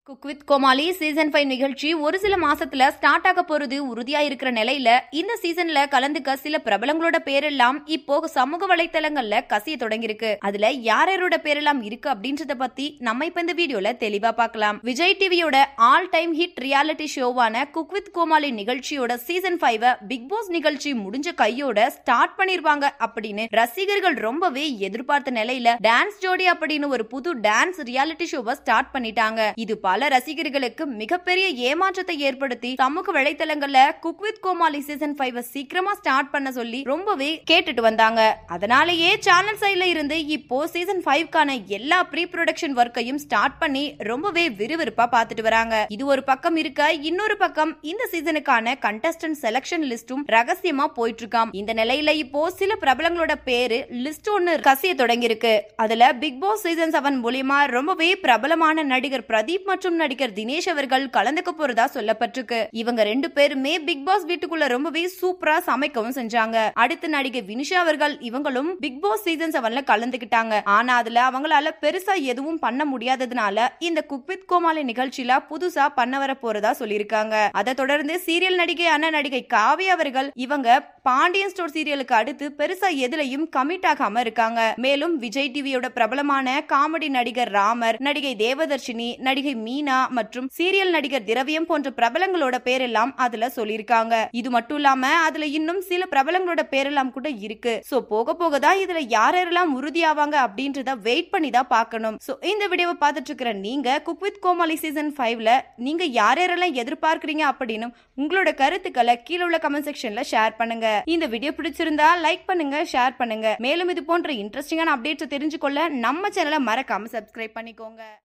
Cook with Comali season 5 நிகழ்ச்சி ஒரு சில மாசத்துல ஸ்டார்ட் ஆக போறது உறுதியா இருக்கிற நிலையில இந்த சீசன்ல கலந்துக்க சில பிரபலங்களோட பேரெல்லாம் இப்போ சமூக வலைத்தளங்கள்ல கசிய தொடங்கிருக்கு. அதுல யாரோட பேரெல்லாம் இருக்கு அப்படின்றத பத்தி நம்ம இப்ப இந்த வீடியோல தெளிவா பார்க்கலாம். விஜய் டிவியோட ஆல் டைம் ஹிட் ரியாலிட்டி ஷோவான குக் வித் கோமாளி நிகழ்ச்சியோட சீசன் 5 பிக் பாஸ் நிகழ்ச்சி முடிஞ்ச கையோட ஸ்டார்ட் பண்ணிருவாங்க அப்படின்னு ரசிகர்கள் ரொம்பவே எதிர்பார்த்த நிலையில டான்ஸ் ஜோடி அப்படின்னு ஒரு புது டான்ஸ் ரியாலிட்டி ஷோவை ஸ்டார்ட் பண்ணிட்டாங்க. இது பல ரசிகர்களுக்கு மிகப்பெரிய ஏமாற்றத்தை ஏற்படுத்தி சமூக வலைத்தளங்கள்ல குக் வித் கோமாளி சீசன் 5 சீக்கிரமா ஸ்டார்ட் பண்ண சொல்லி ரொம்பவே கேட்டுட்டு வந்தாங்க. அதனாலேயே சேனல் சைட்ல இருந்து இப்போ சீசன் 5 கான எல்லா ப்ரீ ப்ரொடக்ஷன் ஒர்க்கையும் ஸ்டார்ட் பண்ணி ரொம்பவே விறுவிறுப்பா பார்த்துட்டு வராங்க. இது ஒரு பக்கம் இருக்க, இன்னொரு பக்கம் இந்த சீசனுக்கான கண்டஸ்டன்ட் செலக்ஷன் லிஸ்டும் ரகசியமா போயிட்டு இருக்காம். இந்த நிலையில இப்போ சில பிரபலங்களோட பேரு லிஸ்ட் ஒன்னு கசிய தொடங்கி இருக்கு. அதுல பிக் பாஸ் சீசன் 7 மூலமா ரொம்பவே பிரபலமான நடிகர் பிரதீப் மற்றும் நடிகர் தினேஷ் அவர்கள் கலந்துக்க போறதா சொல்லப்பட்டிருக்கு. இவங்க ரெண்டு பேருமே பிக் பாஸ் வீட்டுக்குள்ள ரொம்பவே சூப்பரா சமைக்கவும் செஞ்சாங்க. அடுத்து நடிகை வினிஷா அவர்கள் இவங்களும் பிக் பாஸ் சீசன் 7ல கலந்துக்கிட்டாங்க. ஆனா அதுல அவங்களால பெருசா எதுவும் பண்ண முடியாததுனால இந்த குக் வித் கோமாளி நிகழ்ச்சியில புதுசா பண்ண வர போறதா சொல்லியிருக்காங்க. அதை தொடர்ந்து சீரியல் நடிகை நடிகை காவியா அவர்கள் இவங்க பாண்டியன் ஸ்டோர் சீரியலுக்கு அடுத்து பெருசா எதுலையும் கமிட் ஆகாம இருக்காங்க. மேலும் விஜய் டிவியோட பிரபலமான காமெடி நடிகர் ராமர், நடிகை தேவதர்ஷினி, நடிகை மீனா மற்றும் சீரியல் நடிகர் திரவியம் போன்ற பிரபலங்களோட பேரெல்லாம் அதுல சொல்லிருக்காங்க. இது மட்டும் இல்லாம அதுல இன்னும் சில பிரபலங்களோட பேரெல்லாம் கூட இருக்கு. சோ போக போகதான் இதுல யாரெல்லாம் உறுதியாவாங்க அப்படின்றத வெயிட் பண்ணி தான் பார்க்கணும். சோ இந்த வீடியோவை பார்த்துட்டு இருக்கிற நீங்க குக் வித் கோமாளி சீசன் 5ல நீங்க யாரெல்லாம் எதிர்பார்க்கறீங்க அப்படின்னு உங்களோட கருத்துக்களை கீழே உள்ள கமெண்ட் செக்ஷன்ல ஷேர் பண்ணுங்க. இந்த வீடியோ பிடிச்சிருந்தா லைக் பண்ணுங்க, ஷேர் பண்ணுங்க. மேலும் இது போன்ற இன்ட்ரெஸ்டிங்கான அப்டேட்ஸ் தெரிஞ்சுக்கொள்ள நம்ம சேனலை மறக்காம சப்ஸ்கிரைப் பண்ணிக்கோங்க.